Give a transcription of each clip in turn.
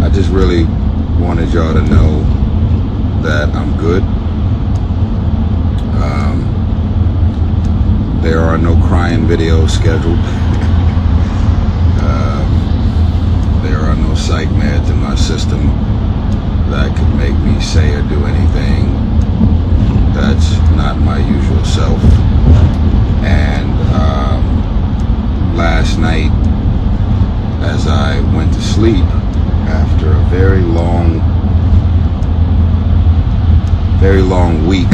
I just really wanted y'all to know that I'm good. There are no crying videos scheduled. There are no psych meds in my system that could make me say or do anything that's not my usual self. And last night, as I went to sleep after a very long week,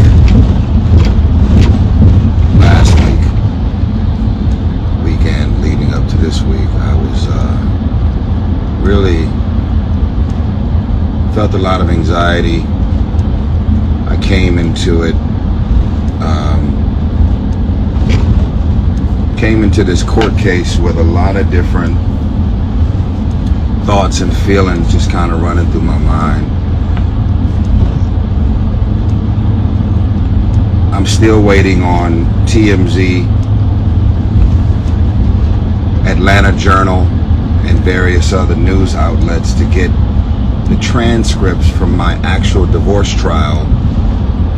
last weekend leading up to this week, I was really felt a lot of anxiety. I came into this court case with a lot of different thoughts and feelings just kind of running through my mind. I'm still waiting on TMZ, Atlanta Journal, and various other news outlets to get the transcripts from my actual divorce trial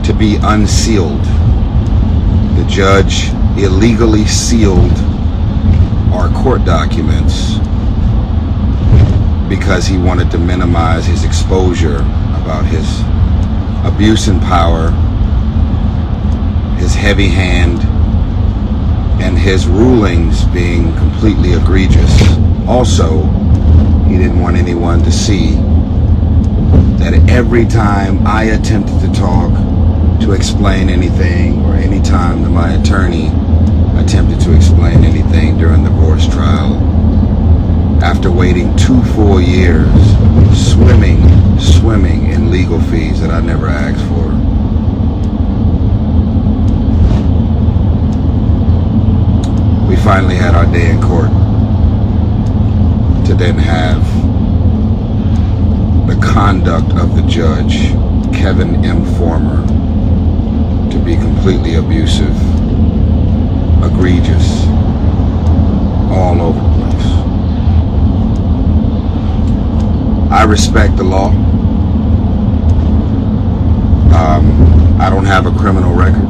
to be unsealed. The judge illegally sealed our court documents because he wanted to minimize his exposure about his abuse in power, his heavy hand, and his rulings being completely egregious. Also, he didn't want anyone to see that every time I attempted to talk, to explain anything, or any time that my attorney attempted to explain anything during the divorce trial, after waiting 2 full years, swimming in legal fees that I never asked for. We finally had our day in court to then have the conduct of the judge, Kevin M. Former, to be completely abusive, egregious, all over the place. I respect the law. I don't have a criminal record.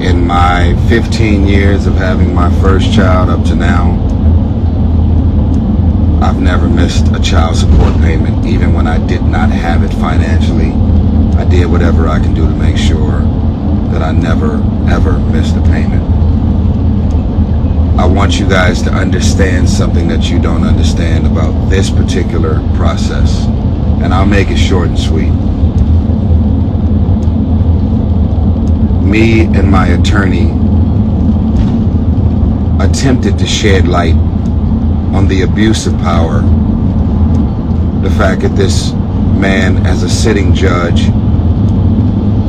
In my 15 years of having my first child up to now, I've never missed a child support payment, even when I did not have it financially. I did whatever I can do to make sure that I never, ever missed a payment. I want you guys to understand something that you don't understand about this particular process, and I'll make it short and sweet. Me and my attorney attempted to shed light on the abuse of power, the fact that this man, as a sitting judge,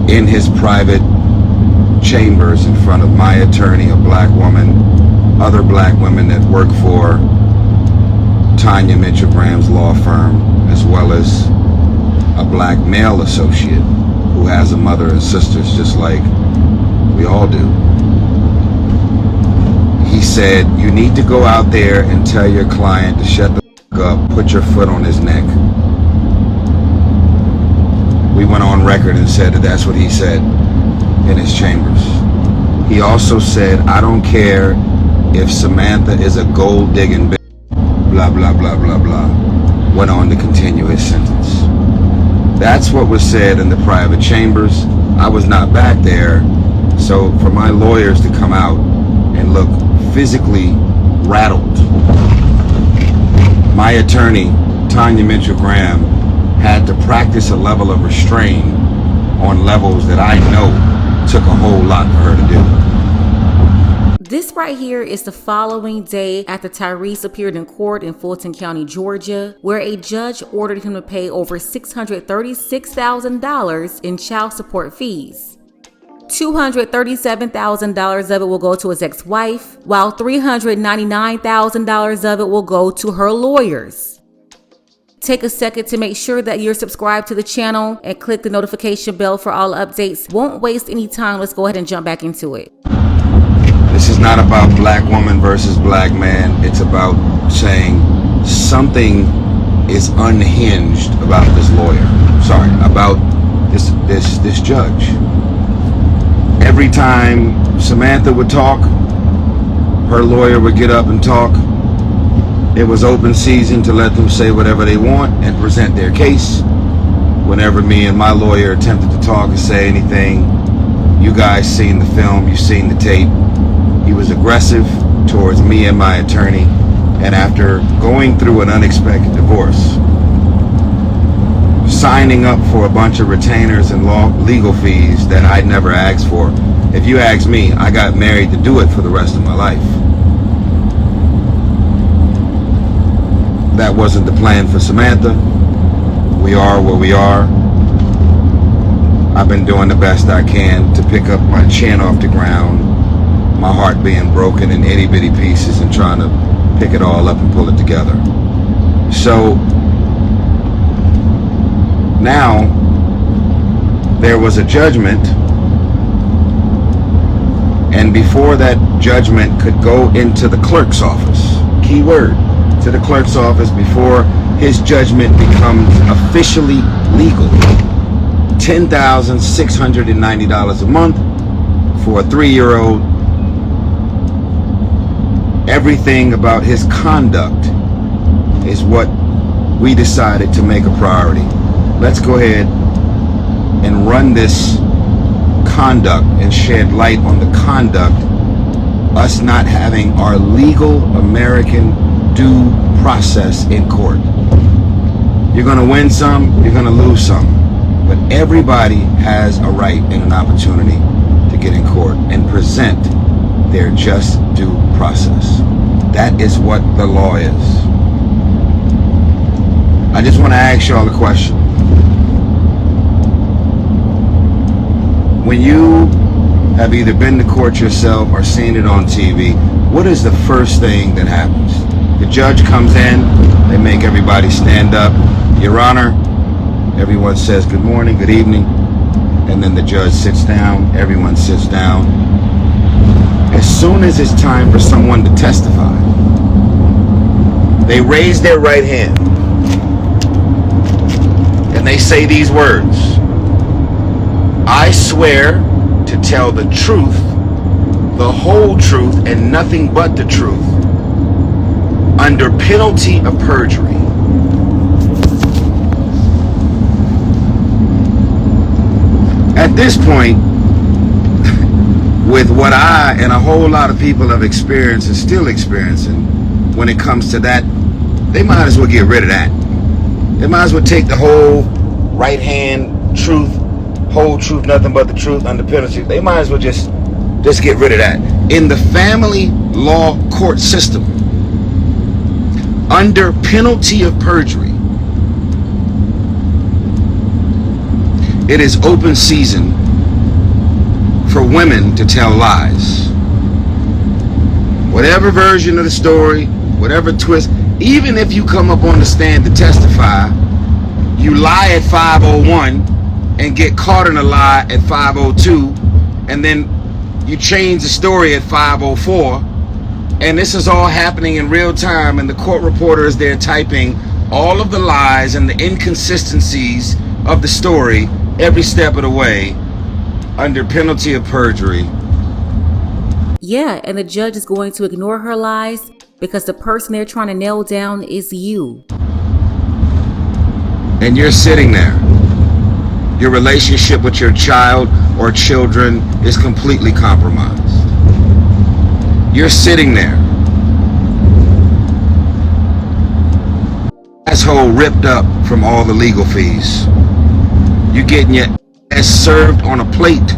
in his private chambers in front of my attorney, a black woman, other black women that work for Tanya Mitchell Graham's law firm, as well as a black male associate who has a mother and sisters just like we all do. He said, you need to go out there and tell your client to shut the f*** up, put your foot on his neck. We went on record and said that that's what he said in his chambers. He also said, I don't care if Samantha is a gold digging bitch, blah, blah, blah, blah, blah. Went on to continue his sentence. That's what was said in the private chambers. I was not back there, so for my lawyers to come out and look physically rattled, my attorney, Tanya Mitchell Graham, had to practice a level of restraint on levels that I know took a whole lot for her to do. This right here is the following day after Tyrese appeared in court in Fulton County, Georgia, where a judge ordered him to pay over $636,000 in child support fees. $237,000 of it will go to his ex-wife, while $399,000 of it will go to her lawyers. Take a second to make sure that you're subscribed to the channel and click the notification bell for all updates. Won't waste any time. Let's go ahead and jump back into it. This is not about black woman versus black man. It's about saying something is unhinged about this lawyer. Sorry, about this judge. Every time Samantha would talk, her lawyer would get up and talk. It was open season to let them say whatever they want and present their case. Whenever me and my lawyer attempted to talk or say anything, you guys seen the film, you seen the tape. He was aggressive towards me and my attorney, and after going through an unexpected divorce, signing up for a bunch of retainers and legal fees that I'd never asked for. If you ask me, I got married to do it for the rest of my life. That wasn't the plan for Samantha. We are where we are. I've been doing the best I can to pick up my chin off the ground, my heart being broken in itty bitty pieces, and trying to pick it all up and pull it together. So now there was a judgment, and before that judgment could go into the clerk's office, key word, to the clerk's office, before his judgment becomes officially legal, $10,690 a month for a 3-year-old. Everything about his conduct is what we decided to make a priority. Let's go ahead and run this conduct and shed light on the conduct, us not having our legal American due process in court. You're going to win some, you're going to lose some, but everybody has a right and an opportunity to get in court and present their just due process. That is what the law is. I just want to ask y'all a question. When you have either been to court yourself or seen it on TV, what is the first thing that happens? The judge comes in, they make everybody stand up. Your Honor, everyone says good morning, good evening, and then the judge sits down, everyone sits down. As soon as it's time for someone to testify, they raise their right hand and they say these words: I swear to tell the truth, the whole truth, and nothing but the truth, under penalty of perjury. At this point, with what I and a whole lot of people have experienced and still experiencing, when it comes to that, they might as well get rid of that. They might as well take the whole right hand truth, whole truth, nothing but the truth, under penalty. They might as well just get rid of that. In the family law court system, under penalty of perjury, it is open season for women to tell lies. Whatever version of the story, whatever twist, even if you come up on the stand to testify, you lie at 5:01 and get caught in a lie at 5:02, and then you change the story at 5:04, and this is all happening in real time, and the court reporter is there typing all of the lies and the inconsistencies of the story every step of the way, under penalty of perjury. Yeah, and the judge is going to ignore her lies because the person they're trying to nail down is you. And you're sitting there. Your relationship with your child or children is completely compromised. You're sitting there, asshole ripped up from all the legal fees. You're getting your ass served on a plate,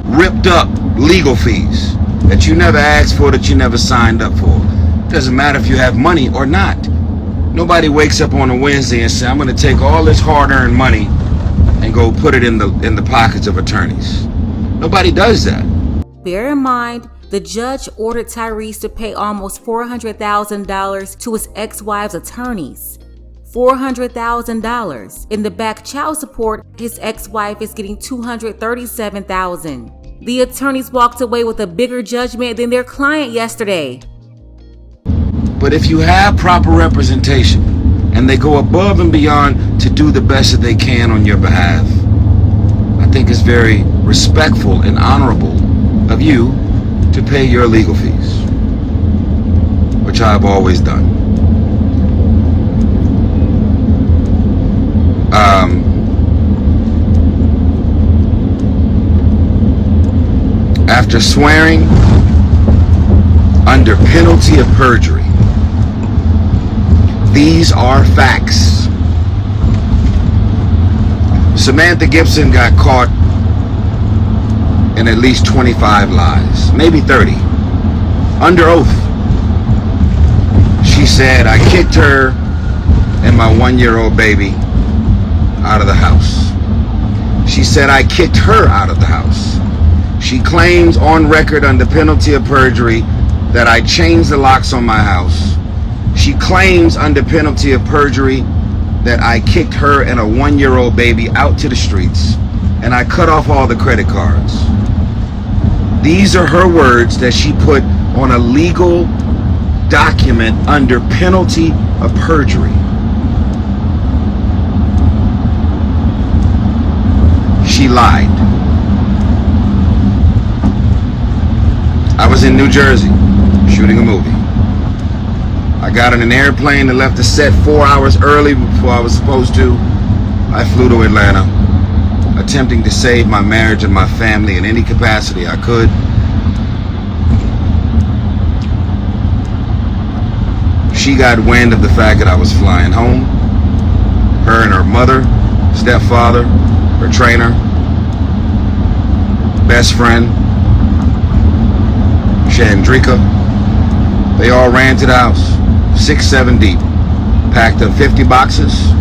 ripped up legal fees that you never asked for, that you never signed up for. Doesn't matter if you have money or not. Nobody wakes up on a Wednesday and says, I'm going to take all this hard-earned money and go put it in the pockets of attorneys. Nobody does that. Bear in mind, the judge ordered Tyrese to pay almost $400,000 to his ex-wife's attorneys. $400,000. In the back child support, his ex-wife is getting $237,000. The attorneys walked away with a bigger judgment than their client yesterday. But if you have proper representation and they go above and beyond to do the best that they can on your behalf, I think it's very respectful and honorable of you to pay your legal fees, which I've always done. After swearing under penalty of perjury, these are facts. Samantha Gibson got caught in at least 25 lies, maybe 30, under oath. She said, I kicked her and my 1-year-old baby out of the house. She said, I kicked her out of the house. She claims on record under penalty of perjury that I changed the locks on my house. She claims under penalty of perjury that I kicked her and a 1-year-old baby out to the streets and I cut off all the credit cards. These are her words that she put on a legal document under penalty of perjury. She lied. I was in New Jersey shooting a movie. I got on an airplane and left the set 4 hours early before I was supposed to. I flew to Atlanta, attempting to save my marriage and my family in any capacity I could. She got wind of the fact that I was flying home. Her and her mother, stepfather, her trainer, best friend, Chandrika, they all ran to the house, 6, 7 deep, packed up 50 boxes,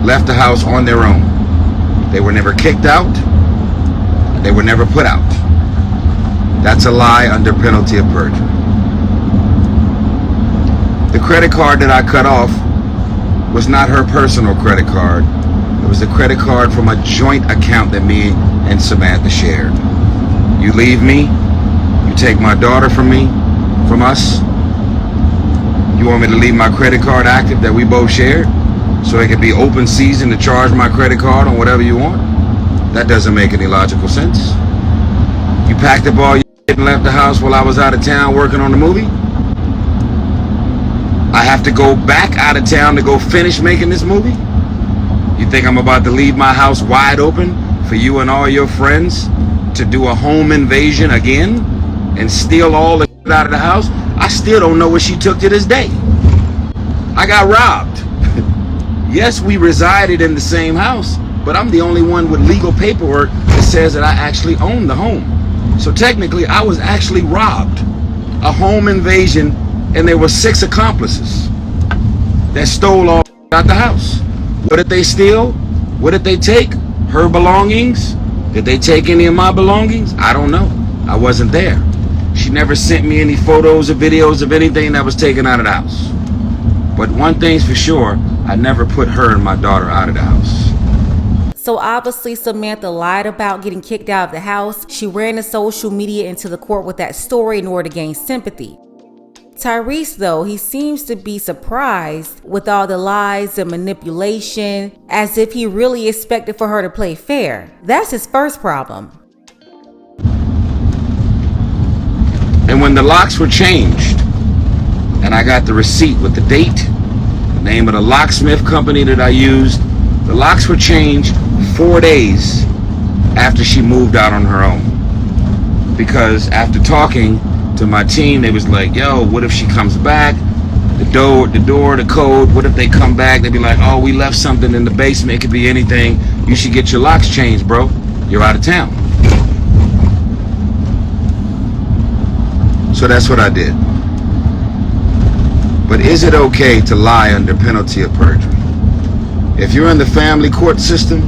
left the house on their own. They were never kicked out. They were never put out. That's a lie under penalty of perjury. The credit card that I cut off was not her personal credit card. It was the credit card from a joint account that me and Samantha shared. You leave me, you take my daughter from me, from us. You want me to leave my credit card active that we both shared so it could be open season to charge my credit card on whatever you want? That doesn't make any logical sense. You packed up all your shit and left the house while I was out of town working on the movie? I have to go back out of town to go finish making this movie? You think I'm about to leave my house wide open for you and all your friends to do a home invasion again and steal all the shit out of the house? I still don't know what she took to this day. I got robbed. Yes, we resided in the same house, but I'm the only one with legal paperwork that says that I actually own the home. So technically, I was actually robbed. A home invasion, and there were 6 accomplices that stole all out the house. What did they steal? What did they take? Her belongings? Did they take any of my belongings? I don't know. I wasn't there. She never sent me any photos or videos of anything that was taken out of the house. But one thing's for sure, I never put her and my daughter out of the house. So obviously Samantha lied about getting kicked out of the house. She ran the social media into the court with that story in order to gain sympathy. Tyrese, though, he seems to be surprised with all the lies and manipulation, as if he really expected for her to play fair. That's his first problem. And when the locks were changed, and I got the receipt with the date, the name of the locksmith company that I used, the locks were changed 4 days after she moved out on her own. Because after talking to my team, they was like, yo, what if she comes back? The door, the code, what if they come back? They'd be like, oh, we left something in the basement. It could be anything. You should get your locks changed, bro. You're out of town. So that's what I did. But is it okay to lie under penalty of perjury? If you're in the family court system,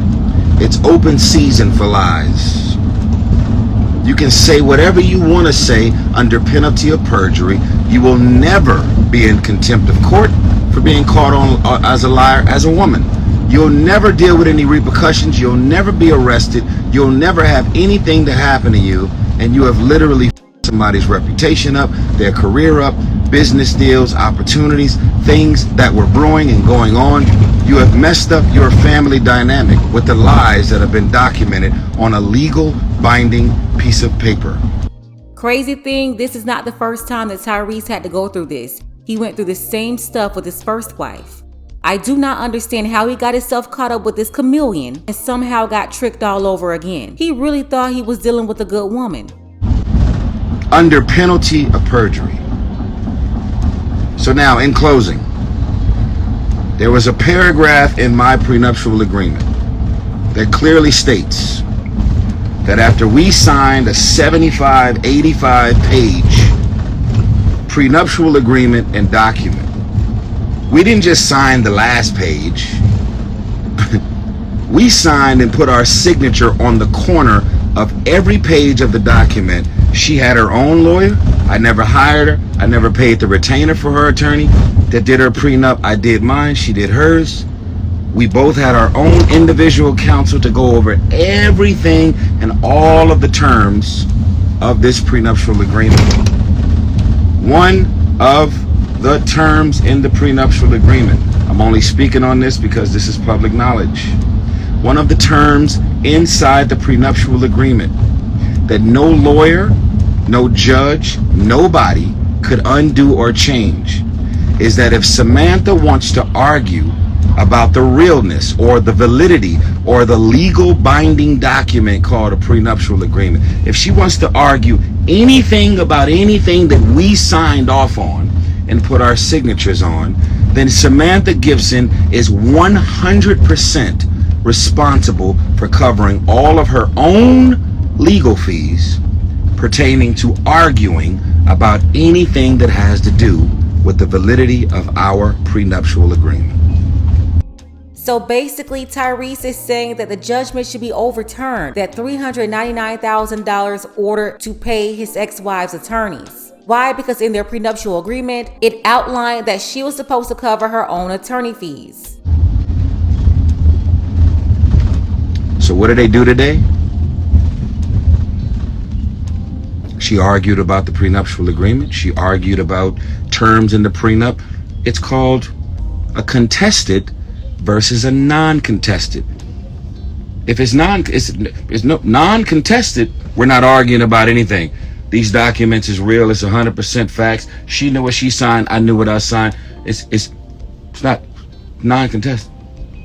it's open season for lies. You can say whatever you want to say under penalty of perjury. You will never be in contempt of court for being caught on as a liar as a woman. You'll never deal with any repercussions. You'll never be arrested. You'll never have anything to happen to you. And you have literally somebody's reputation up, their career up, business deals, opportunities, things that were brewing and going on. You have messed up your family dynamic with the lies that have been documented on a legal binding piece of paper. Crazy thing, this is not the first time that Tyrese had to go through this. He went through the same stuff with his first wife. I do not understand how he got himself caught up with this chameleon and somehow got tricked all over again. He really thought he was dealing with a good woman. Under penalty of perjury. So now, in closing, there was a paragraph in my prenuptial agreement that clearly states that after we signed a 75, 85 page prenuptial agreement and document, we didn't just sign the last page. We signed and put our signature on the corner of every page of the document. She had her own lawyer. I never hired her. I never paid the retainer for her attorney that did her prenup. I did mine. She did hers. We both had our own individual counsel to go over everything and all of the terms of this prenuptial agreement. One of the terms in the prenuptial agreement, I'm only speaking on this because this is public knowledge. One of the terms inside the prenuptial agreement that no lawyer, no judge, nobody could undo or change is that if Samantha wants to argue about the realness or the validity or the legal binding document called a prenuptial agreement, if she wants to argue anything about anything that we signed off on and put our signatures on, then Samantha Gibson is 100% responsible for covering all of her own legal fees pertaining to arguing about anything that has to do with the validity of our prenuptial agreement. So basically, Tyrese is saying that the judgment should be overturned, that $399,000 ordered to pay his ex-wife's attorneys. Why? Because in their prenuptial agreement, it outlined that she was supposed to cover her own attorney fees. So what did they do today? She argued about the prenuptial agreement. She argued about terms in the prenup. It's called a contested versus a non-contested. If it's non-contested, we're not arguing about anything. These documents is real. It's 100% facts. She knew what she signed. I knew what I signed. It's not non-contested.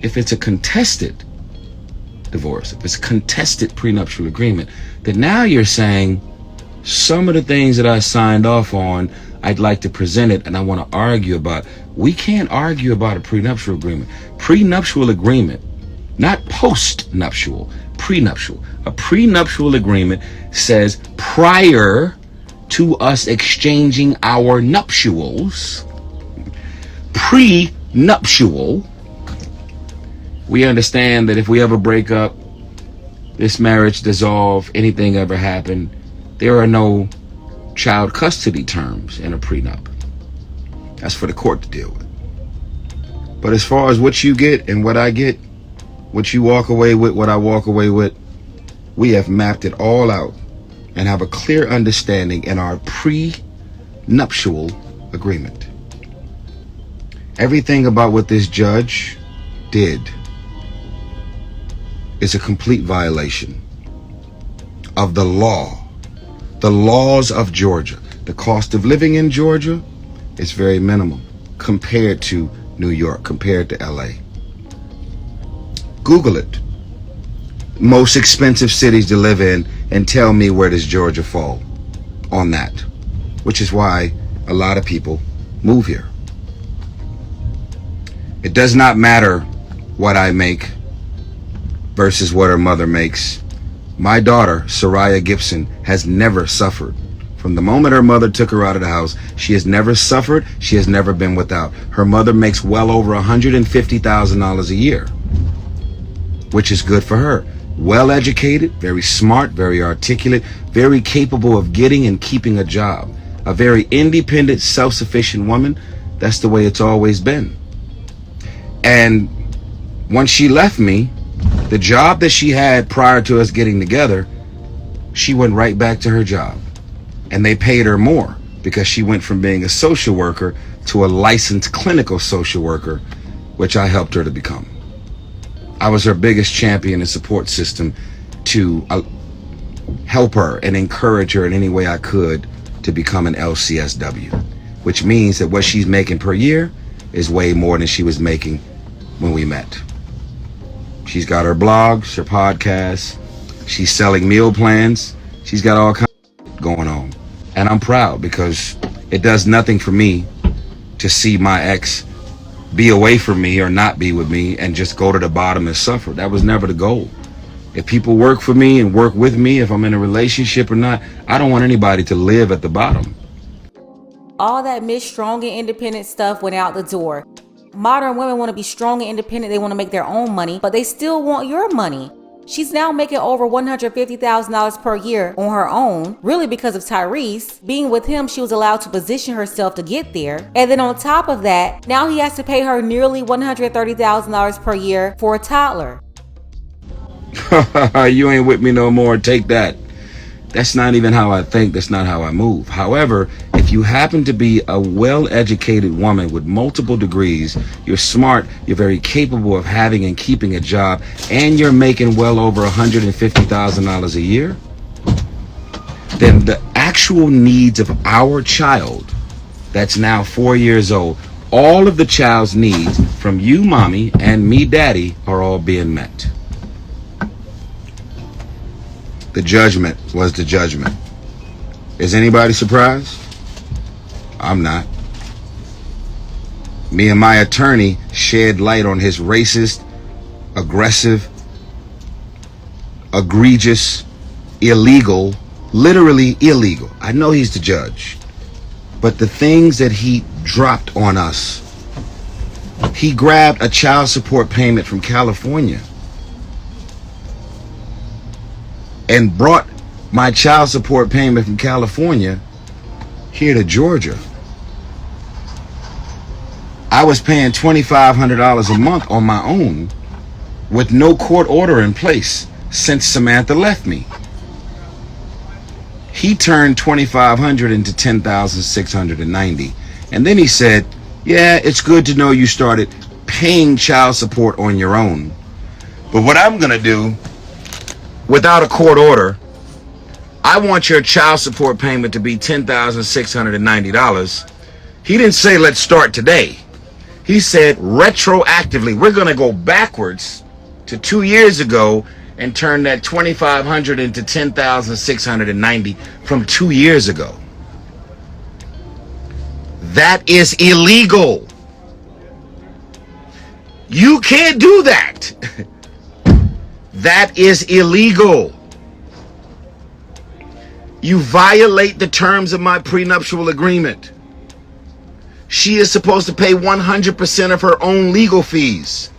If it's a contested divorce, if it's a contested prenuptial agreement, then now you're saying some of the things that I signed off on, I'd like to present it and I want to argue about. We can't argue about a prenuptial agreement. Prenuptial agreement, not post-nuptial, prenuptial. A prenuptial agreement says prior to us exchanging our nuptials, prenuptial, we understand that if we ever break up, this marriage dissolve, anything ever happen, there are no child custody terms in a prenup. That's for the court to deal with. But as far as what you get and what I get, what you walk away with, what I walk away with, we have mapped it all out and have a clear understanding in our prenuptial agreement. Everything about what this judge did is a complete violation of the law, the laws of Georgia. The cost of living in Georgia is very minimal compared to New York, compared to LA. Google it. Most expensive cities to live in, and tell me where does Georgia fall on that, which is why a lot of people move here. It does not matter what I make versus what her mother makes. My daughter, Soraya Gibson, has never suffered. From the moment her mother took her out of the house, she has never suffered. She has never been without. Her mother makes well over $150,000 a year, which is good for her. Well educated, very smart, very articulate, very capable of getting and keeping a job. A very independent, self-sufficient woman. That's the way it's always been. And once she left me, the job that she had prior to us getting together, she went right back to her job. And they paid her more because she went from being a social worker to a licensed clinical social worker, which I helped her to become. I was her biggest champion and support system to help her and encourage her in any way I could to become an LCSW, which means that what she's making per year is way more than she was making when we met. She's got her blogs, her podcasts, she's selling meal plans, she's got all kinds of going on. And I'm proud because it does nothing for me to see my ex be away from me or not be with me and just go to the bottom and suffer. That was never the goal. If people work for me and work with me, if I'm in a relationship or not, I don't want anybody to live at the bottom. All that Miss Strong and Independent stuff went out the door. Modern women want to be strong and independent. They want to make their own money, but they still want your money. She's now making over $150,000 per year on her own, really because of Tyrese. Being with him, she was allowed to position herself to get there. And then on top of that, now he has to pay her nearly $130,000 per year for a toddler. You ain't with me no more, take that. That's not even how I think, that's not how I move. However, if you happen to be a well-educated woman with multiple degrees, you're smart, you're very capable of having and keeping a job, and you're making well over $150,000 a year, then the actual needs of our child, that's now 4 years old, all of the child's needs from you, mommy, and me, daddy, are all being met. The judgment was the judgment. Is anybody surprised? I'm not. Me and my attorney shed light on his racist, aggressive, egregious, illegal, literally illegal. I know he's the judge, but the things that he dropped on us. He grabbed a child support payment from California and brought my child support payment from California here to Georgia. I was paying $2,500 a month on my own with no court order in place since Samantha left me. He turned $2,500 into $10,690. And then he said, yeah, it's good to know you started paying child support on your own. But what I'm gonna do, without a court order, I want your child support payment to be $10,690. He didn't say let's start today. He said retroactively, we're gonna go backwards to 2 years ago and turn that $2,500 into $10,690 from 2 years ago. That is illegal. You can't do that. That is illegal. You violate the terms of my prenuptial agreement. She is supposed to pay 100% of her own legal fees.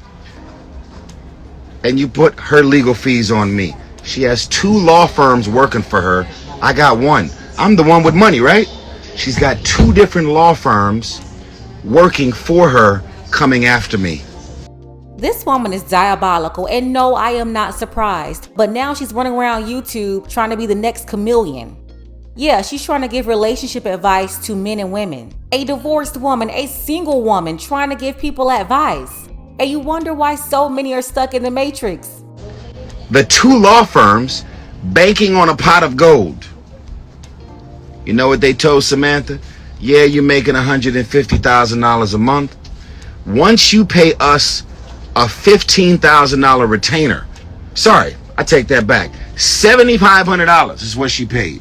And you put her legal fees on me. She has 2 law firms working for her. I got one. I'm the one with money, right? She's got 2 different law firms working for her, coming after me. This woman is diabolical, and no, I am not surprised. But now she's running around YouTube trying to be the next chameleon. Yeah, she's trying to give relationship advice to men and women. A divorced woman, a single woman trying to give people advice. And you wonder why so many are stuck in the matrix. The 2 law firms banking on a pot of gold. You know what they told Samantha? Yeah, you're making $150,000 a month. Once you pay us a $15,000 retainer. Sorry, I take that back. $7,500 is what she paid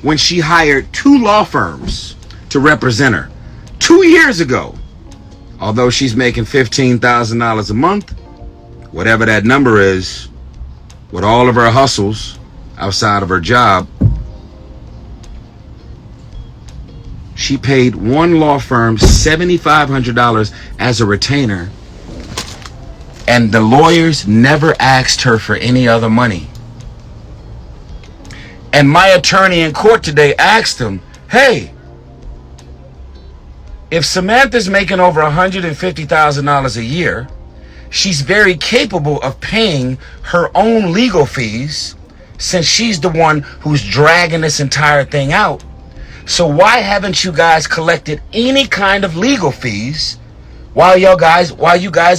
when she hired 2 law firms to represent her 2 years ago. Although she's making $15,000 a month, whatever that number is, with all of her hustles outside of her job, she paid one law firm $7,500 as a retainer, and the lawyers never asked her for any other money. And my attorney in court today asked him, hey, if Samantha's making over $150,000 a year, she's very capable of paying her own legal fees. since she's the one who's dragging this entire thing out. So why haven't you guys collected any kind of legal fees while you guys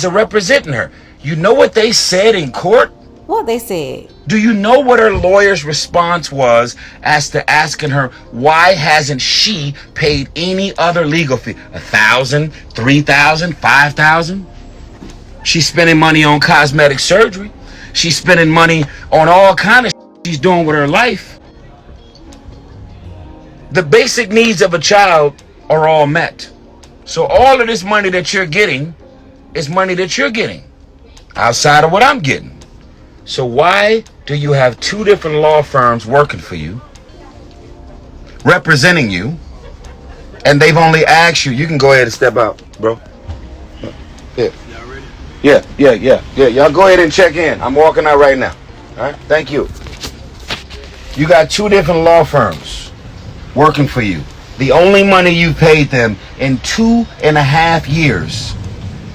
are representing her? You know what they said in court? What they said? Do you know what her lawyer's response was as to asking her why hasn't she paid any other legal fee? $1,000, $3,000, $5,000? She's spending money on cosmetic surgery. She's spending money on all kind of she's doing with her life. The basic needs of a child are all met. So all of this money that you're getting is money that you're getting outside of what I'm getting. So why do you have two different law firms working for you, representing you, and they've only asked you? You can go ahead and step out, bro. Yeah. Y'all go ahead and check in. I'm walking out right now. All right, thank you. You got two different law firms working for you. The only money you paid them in 2.5 years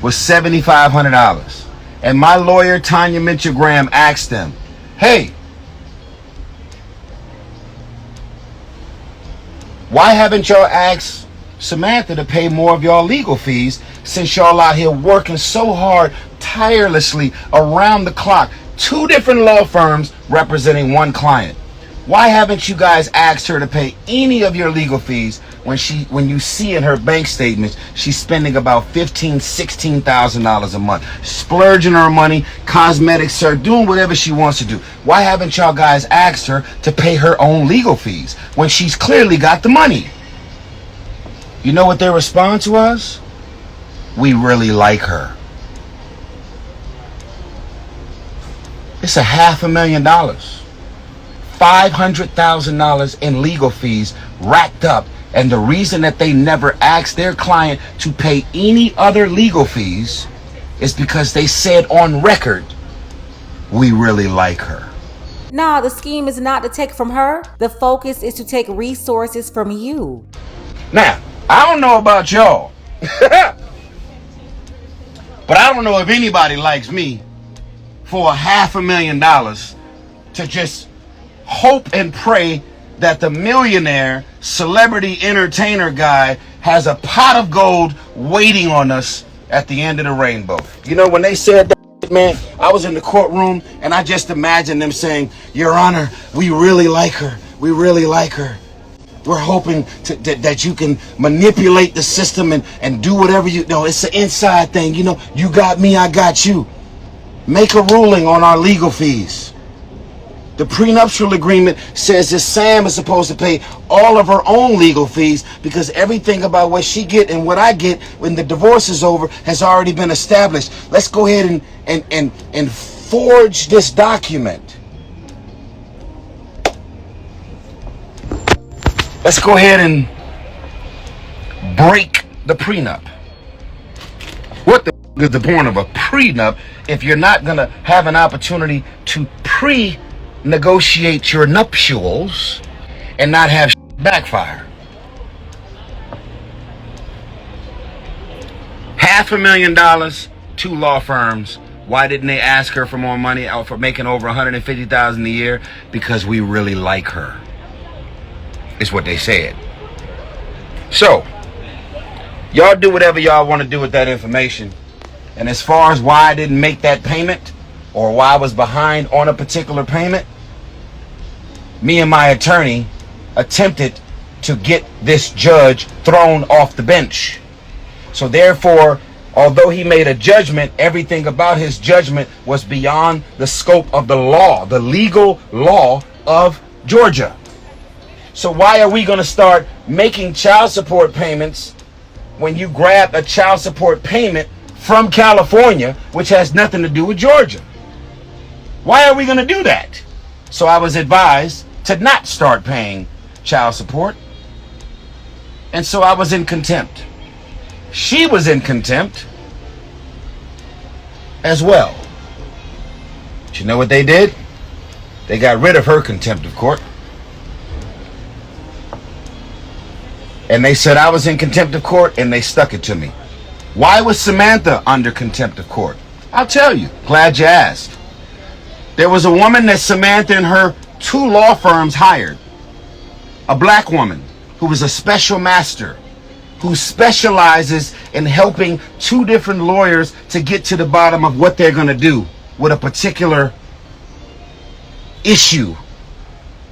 was $7,500. And my lawyer, Tanya Mitchell-Graham, asked them, hey, why haven't y'all asked Samantha to pay more of y'all legal fees since y'all out here working so hard, tirelessly, around the clock? Two different law firms representing one client. Why haven't you guys asked her to pay any of your legal fees when you see in her bank statements she's spending about $15,000, $16,000 a month, splurging her money, cosmetics, doing whatever she wants to do? Why haven't y'all guys asked her to pay her own legal fees when she's clearly got the money? You know what their response was? We really like her. It's $500,000. $500,000 in legal fees racked up, and the reason that they never asked their client to pay any other legal fees is because they said on record, we really like her. Nah, the scheme is not to take from her. The focus is to take resources from you. Now, I don't know about y'all, but I don't know if anybody likes me for $500,000 to just hope and pray that the millionaire celebrity entertainer guy has a pot of gold waiting on us at the end of the rainbow. You know, when they said that, man, I was in the courtroom and I just imagined them saying, Your Honor, we really like her. We really like her. We're hoping that you can manipulate the system and do whatever you know. It's an inside thing. You know, you got me, I got you. Make a ruling on our legal fees. The prenuptial agreement says that Sam is supposed to pay all of her own legal fees because everything about what she get and what I get when the divorce is over has already been established. Let's go ahead and forge this document. Let's go ahead and break the prenup. What the is the point of a prenup if you're not going to have an opportunity to negotiate your nuptials and not have backfire? $500,000, two law firms. Why didn't they ask her for more money or for making over $150,000 a year? Because we really like her, is what they said. So y'all do whatever y'all want to do with that information. And as far as why I didn't make that payment or why I was behind on a particular payment, me and my attorney attempted to get this judge thrown off the bench. So therefore, although he made a judgment, everything about his judgment was beyond the scope of the law, the legal law of Georgia. So why are we going to start making child support payments when you grab a child support payment from California, which has nothing to do with Georgia? Why are we going to do that? So I was advised to not start paying child support. And so I was in contempt. She was in contempt as well. But you know what they did? They got rid of her contempt of court. And they said I was in contempt of court, and they stuck it to me. Why was Samantha under contempt of court? I'll tell you. Glad you asked. There was a woman that Samantha and her 2 law firms hired a black woman who was a special master who specializes in helping 2 different lawyers to get to the bottom of what they're going to do with a particular issue.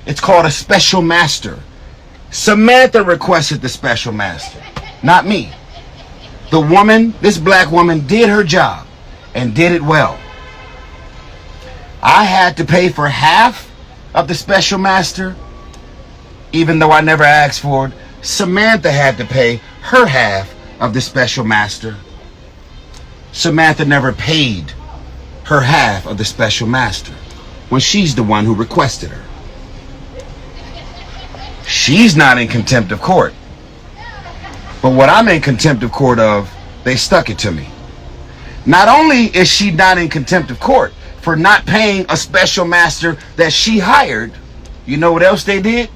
It's called a special master. Samantha requested the special master, not me. The woman, this black woman, did her job and did it well. I had to pay for half of the special master, even though I never asked for it. Samantha had to pay her half of the special master. Samantha never paid her half of the special master when she's the one who requested her. She's not in contempt of court. But what I'm in contempt of court of, they stuck it to me. Not only is she not in contempt of court for not paying a special master that she hired, you know what else they did?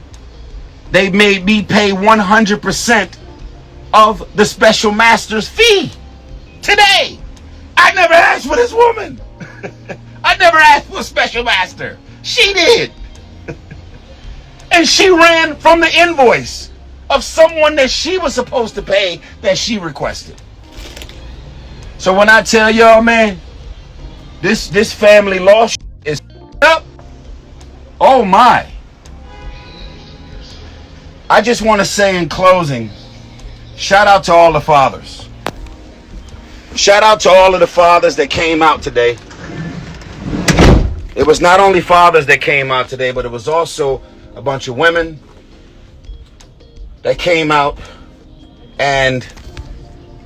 They made me pay 100% of the special master's fee today. I never asked for this woman. I never asked for a special master. She did. And she ran from the invoice of someone that she was supposed to pay that she requested. So when I tell y'all, man, this family law is up. Oh my. I just want to say in closing, shout out to all the fathers. Shout out to all of the fathers that came out today. It was not only fathers that came out today, but it was also a bunch of women that came out. And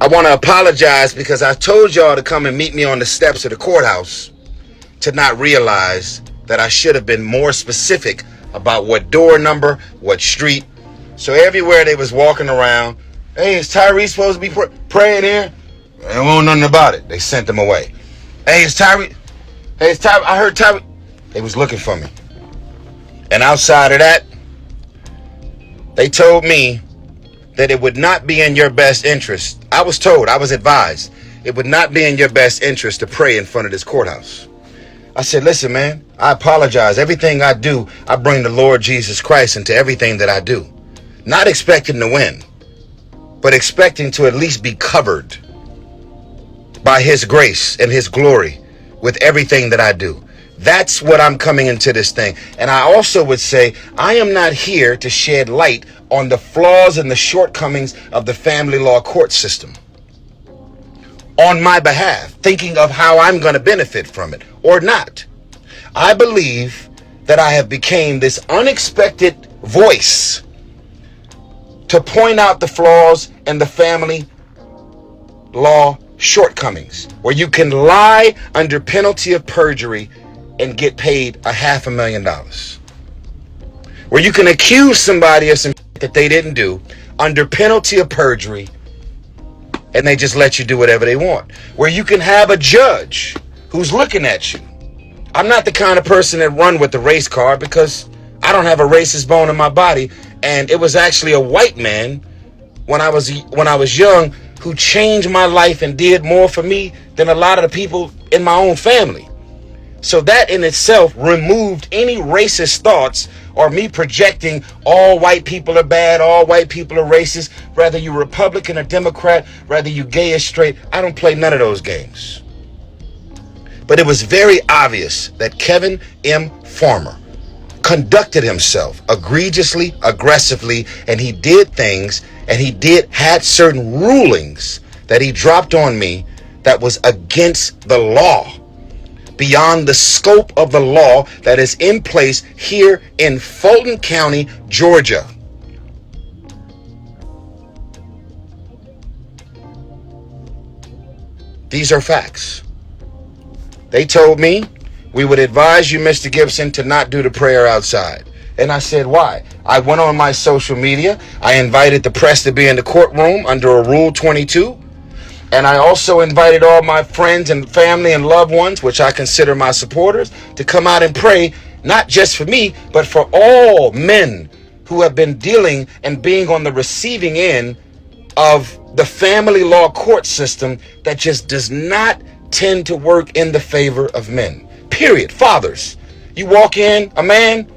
I want to apologize because I told y'all to come and meet me on the steps of the courthouse to not realize that I should have been more specific about what door number, what street. So everywhere they was walking around, hey, is Tyrese supposed to be praying here? They don't know nothing about it. They sent them away. Hey, is Tyrese? Hey, is Tyrese? I heard Tyrese. They was looking for me. And outside of that, they told me that it would not be in your best interest. I was told, I was advised, it would not be in your best interest to pray in front of this courthouse. I said, listen, man, I apologize. Everything I do, I bring the Lord Jesus Christ into everything that I do. Not expecting to win, but expecting to at least be covered by His grace and His glory with everything that I do. That's what I'm coming into this thing. And I also would say, I am not here to shed light on the flaws and the shortcomings of the family law court system on my behalf, thinking of how I'm going to benefit from it or not. I believe that I have become this unexpected voice to point out the flaws in the family law shortcomings, where you can lie under penalty of perjury and get paid $500,000, where you can accuse somebody of some that they didn't do under penalty of perjury and they just let you do whatever they want, where you can have a judge who's looking at you. I'm not the kind of person that run with the race card because I don't have a racist bone in my body. And it was actually a white man when I was young who changed my life and did more for me than a lot of the people in my own family. So that in itself removed any racist thoughts or me projecting all white people are bad, all white people are racist, whether you Republican or Democrat, whether you gay or straight. I don't play none of those games. But it was very obvious that Kevin M. Farmer conducted himself egregiously, aggressively, and he did things and he had certain rulings that he dropped on me that was against the law, beyond the scope of the law that is in place here in Fulton County, Georgia. These are facts. They told me, we would advise you, Mr. Gibson, to not do the prayer outside. And I said, why? I went on my social media. I invited the press to be in the courtroom under a Rule 22. And I also invited all my friends and family and loved ones, which I consider my supporters, to come out and pray, not just for me, but for all men who have been dealing and being on the receiving end of the family law court system that just does not tend to work in the favor of men. Period. Fathers, you walk in, a man,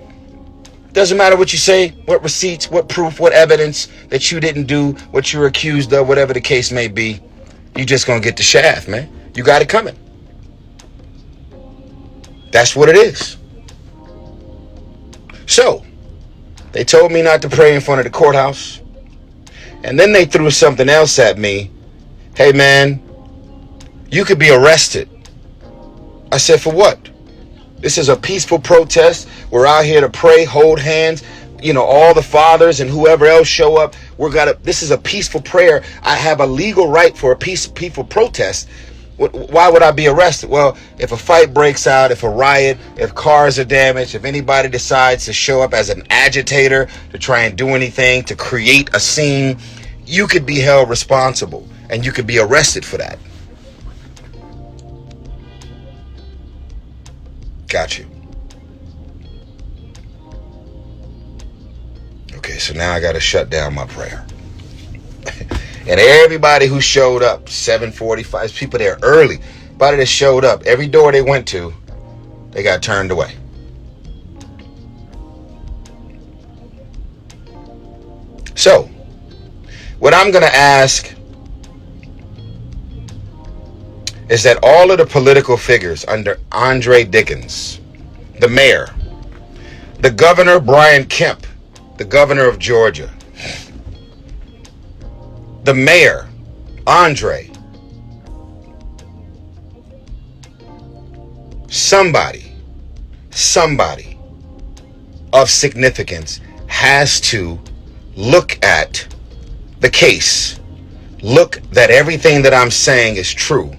Doesn't matter what you say, what receipts, what proof, what evidence that you didn't do what you're accused of, whatever the case may be. You just gonna get the shaft, man. You got it coming. That's what it is. So, they told me not to pray in front of the courthouse. And then they threw something else at me. Hey, man, you could be arrested. I said, for what? This is a peaceful protest. We're out here to pray, hold hands. You know, all the fathers and whoever else show up. This is a peaceful prayer. I have a legal right for a peaceful protest. Why would I be arrested? Well, if a fight breaks out, if a riot, if cars are damaged, if anybody decides to show up as an agitator to try and do anything, to create a scene, you could be held responsible and you could be arrested for that. Got you. Okay, so now I got to shut down my prayer. And everybody who showed up, 7:45, people there early, everybody that showed up, every door they went to, they got turned away. So, what I'm going to ask is that all of the political figures under Andre Dickens, the mayor, the governor Brian Kemp, the governor of Georgia, the mayor, Andre, somebody of significance has to look at the case, look that everything that I'm saying is true,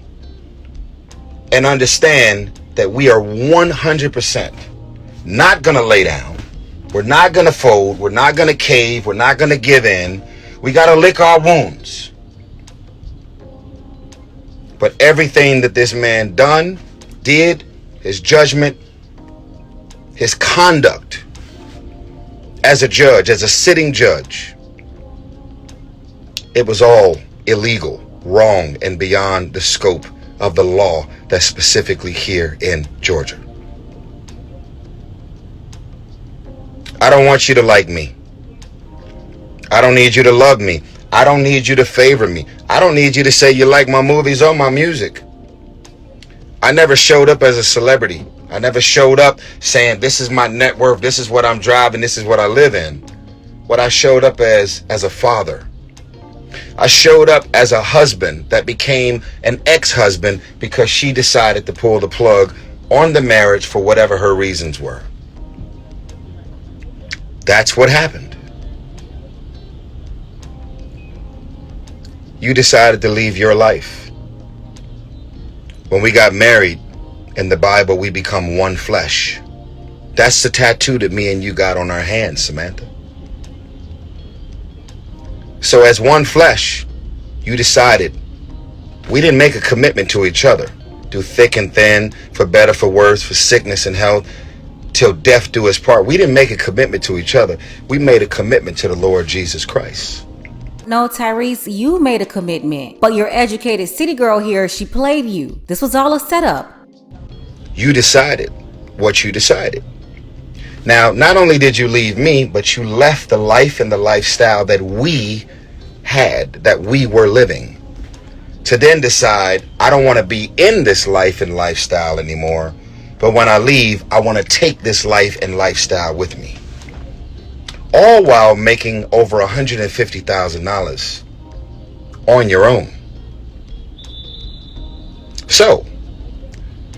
and understand that we are 100% not going to lay down. We're not going to fold. We're not going to cave. We're not going to give in. We got to lick our wounds. But everything that this man did, his judgment, his conduct as a judge, as a sitting judge, it was all illegal, wrong, and beyond the scope of the law that's specifically here in Georgia. I don't want you to like me. I don't need you to love me. I don't need you to favor me. I don't need you to say you like my movies or my music. I never showed up as a celebrity. I never showed up saying this is my net worth, this is what I'm driving, this is what I live in. What I showed up as a father. I showed up as a husband that became an ex-husband because she decided to pull the plug on the marriage for whatever her reasons were. That's what happened. You decided to leave your life. When we got married, in the Bible, we become one flesh. That's the tattoo that me and you got on our hands, Samantha. So as one flesh, you decided, we didn't make a commitment to each other. Through thick and thin, for better, for worse, for sickness and health, till death do us part. We didn't make a commitment to each other. We made a commitment to the Lord Jesus Christ. No, Tyrese, you made a commitment. But your educated city girl here, she played you. This was all a setup. You decided what you decided. Now, not only did you leave me, but you left the life and the lifestyle that we had, that we were living, to then decide, I don't want to be in this life and lifestyle anymore, but when I leave, I want to take this life and lifestyle with me. All while making over $150,000 on your own. So,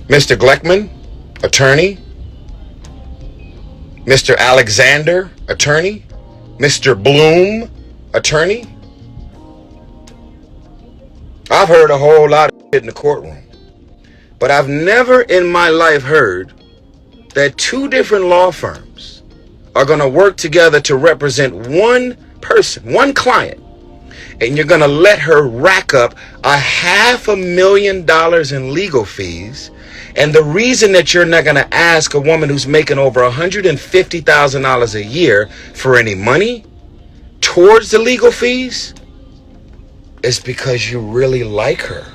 Mr. Gleckman, attorney, Mr. Alexander, attorney, Mr. Bloom, attorney. I've heard a whole lot of shit in the courtroom, but I've never in my life heard that two different law firms are going to work together to represent one person, one client, and you're going to let her rack up $500,000 in legal fees. And the reason that you're not going to ask a woman who's making over $150,000 a year for any money towards the legal fees is because you really like her.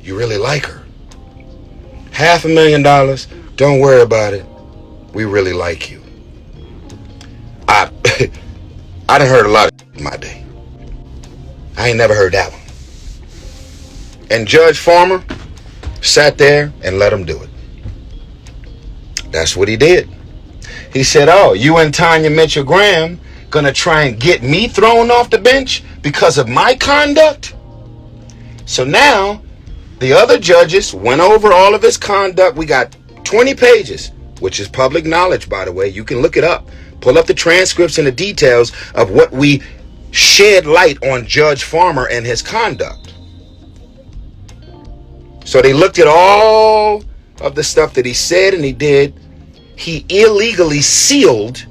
You really like her. $500,000. Don't worry about it. We really like you. I I done heard a lot of in my day. I ain't never heard that one. And Judge Farmer sat there and let him do it. That's what he did. He said, oh, you and Tanya Mitchell Graham gonna try and get me thrown off the bench because of my conduct? So now the other judges went over all of his conduct. We got 20 pages, which is public knowledge, by the way. You can look it up. Pull up the transcripts and the details of what we shed light on Judge Farmer and his conduct. So they looked at all of the stuff that he said and he did. He illegally sealed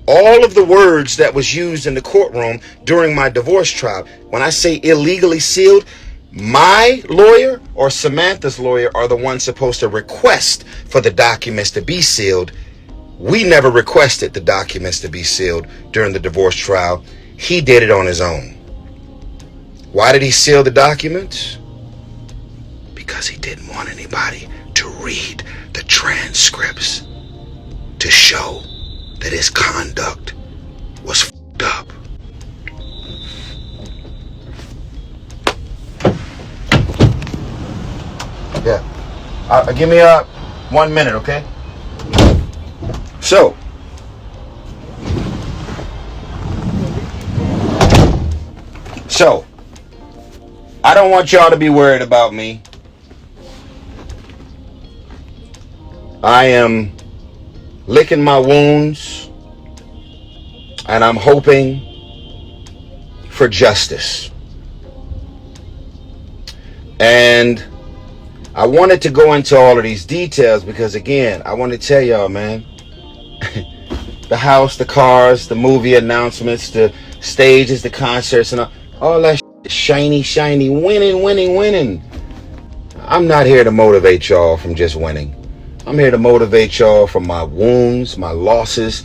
all of the words that was used in the courtroom during my divorce trial. When I say illegally sealed, my lawyer or Samantha's lawyer are the ones supposed to request for the documents to be sealed. We never requested the documents to be sealed during the divorce trial. He did it on his own. Why did he seal the documents? Because he didn't want anybody to read the transcripts to show that his conduct was f***ed up. Yeah. Give me 1 minute, okay? So, I don't want y'all to be worried about me. I am licking my wounds and I'm hoping for justice. And I wanted to go into all of these details because, again, I want to tell y'all, man, the house, the cars, the movie announcements, the stages, the concerts, and all that shiny, winning. I'm not here to motivate y'all from just winning. I'm here to motivate y'all from my wounds, my losses,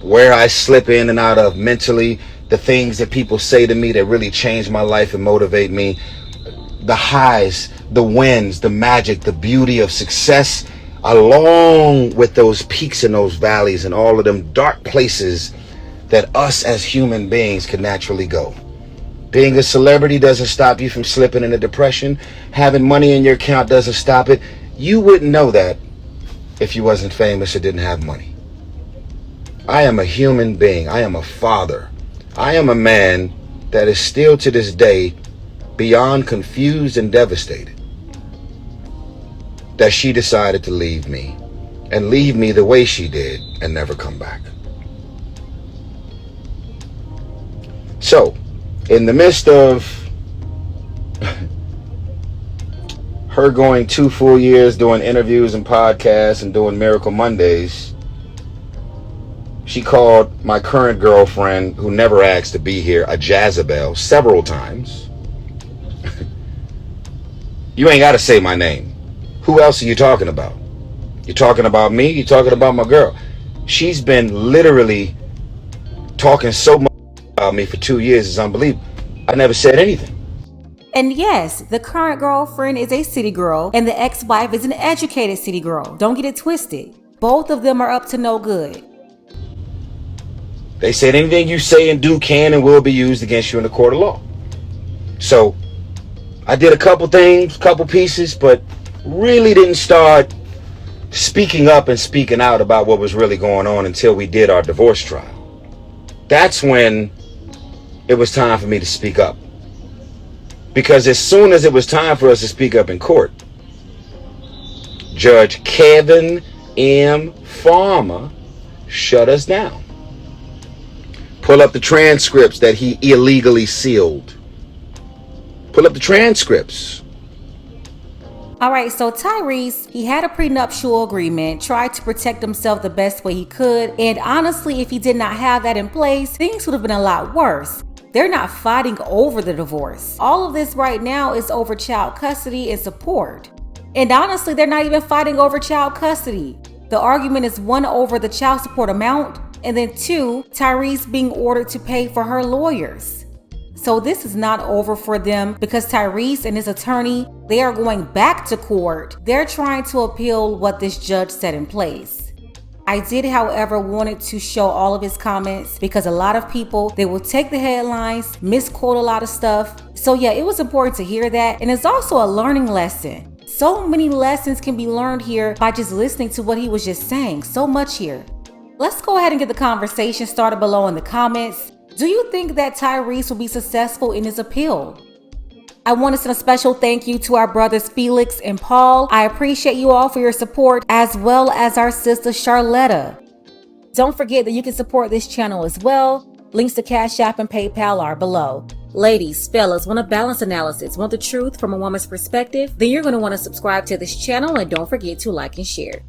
where I slip in and out of mentally, the things that people say to me that really change my life and motivate me, the highs, the wins, the magic, the beauty of success, along with those peaks and those valleys and all of them dark places that us as human beings can naturally go. Being a celebrity doesn't stop you from slipping into depression. Having money in your account doesn't stop it. You wouldn't know that if you wasn't famous or didn't have money. I am a human being. I am a father. I am a man that is still to this day beyond confused and devastated that she decided to leave me and leave me the way she did and never come back. So, in the midst of her going 2 full years doing interviews and podcasts and doing Miracle Mondays, she called my current girlfriend, who never asked to be here, a Jezebel several times. You ain't got to say my name. Who else are you talking about? You talking about me? You talking about my girl? She's been literally talking so much about me for 2 years. It's unbelievable. I never said anything. And yes, the current girlfriend is a city girl and the ex-wife is an educated city girl. Don't get it twisted. Both of them are up to no good. They said anything you say and do can and will be used against you in the court of law. So I did a couple things, couple pieces, but really didn't start speaking up and speaking out about what was really going on until we did our divorce trial. That's when it was time for me to speak up. Because as soon as it was time for us to speak up in court, Judge Kevin M. Farmer shut us down. Pull up the transcripts that he illegally sealed. Pull up the transcripts. All right, so Tyrese, he had a prenuptial agreement, tried to protect himself the best way he could, and honestly, if he did not have that in place, things would have been a lot worse. They're not fighting over the divorce. All of this right now is over child custody and support. And honestly, they're not even fighting over child custody. The argument is 1, over the child support amount, and then 2, Tyrese being ordered to pay for her lawyers. So this is not over for them because Tyrese and his attorney, they are going back to court. They're trying to appeal what this judge set in place. I did, however, wanted to show all of his comments because a lot of people, they will take the headlines, misquote a lot of stuff. So yeah, it was important to hear that. And it's also a learning lesson. So many lessons can be learned here by just listening to what he was just saying. So much here. Let's go ahead and get the conversation started below in the comments. Do you think that Tyrese will be successful in his appeal? I want to send a special thank you to our brothers Felix and Paul. I appreciate you all for your support, as well as our sister Charletta. Don't forget that you can support this channel as well. Links to Cash App and PayPal are below. Ladies, fellas, want a balanced analysis, want the truth from a woman's perspective? Then you're going to want to subscribe to this channel and don't forget to like and share.